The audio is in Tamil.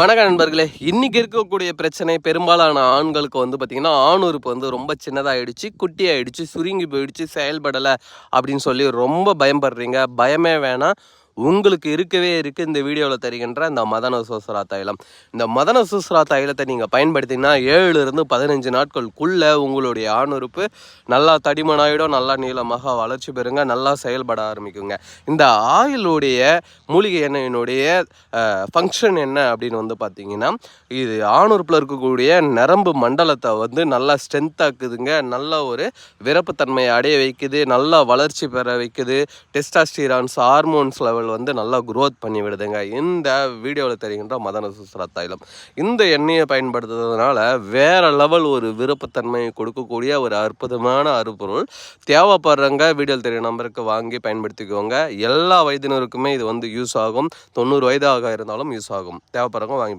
வணக்கம் நண்பர்களே. இன்னைக்கு இருக்கக்கூடிய பிரச்சனை பெரும்பாலான ஆண்களுக்கு பார்த்தீங்கன்னா, ஆணுறுப்பு ரொம்ப சின்னதாயிடுச்சு, குட்டியாயிடுச்சு, சுருங்கி போயிடுச்சு, செயல்படலை அப்படின்னு சொல்லி ரொம்ப பயப்படுறீங்க. பயமே வேணாம். உங்களுக்கு இருக்கவே இருக்குது இந்த வீடியோவில் தருகின்ற இந்த மதன சூசரா தைலம். இந்த மதன சூசரா தைலத்தை நீங்கள் பயன்படுத்திங்கன்னா 7லிருந்து 15 நாட்களுக்குள்ளே உங்களுடைய ஆணுறுப்பு நல்லா தடிமனாயிடும், நல்லா நீளமாக வளர்ச்சி பெறுங்க, நல்லா செயல்பட ஆரம்பிக்குங்க. இந்த ஆயிலுடைய மூலிகை எண்ணெயினுடைய ஃபங்க்ஷன் என்ன அப்படின்னு பார்த்தீங்கன்னா, இது ஆணுறுப்பில் இருக்கக்கூடிய நரம்பு மண்டலத்தை நல்லா ஸ்ட்ரென்த்தாக்குதுங்க, நல்ல ஒரு விரப்புத்தன்மையை அடைய வைக்குது, நல்லா வளர்ச்சி பெற வைக்குது, டெஸ்டாஸ்டிரான்ஸ் ஹார்மோன்ஸ் லெவல் நல்லா குரோத் பண்ணி விடுதுங்க இந்த வீடியோவில் தெரிகின்ற மதன சூசரா தைலம். இந்த எண்ணெயை பயன்படுத்துறதுனால வேற லெவல் ஒரு விருப்பத்தன்மையை கொடுக்கக்கூடிய ஒரு அற்புதமான அருப்பொருள். தேவைப்படுறவங்க வீடியோவில் தெரியும் நம்பருக்கு வாங்கி பயன்படுத்திக்கோங்க. எல்லா வயதினருக்குமே இது யூஸ் ஆகும். 90 வயதாக இருந்தாலும் யூஸ் ஆகும். தேவைப்படுறவங்க வாங்கி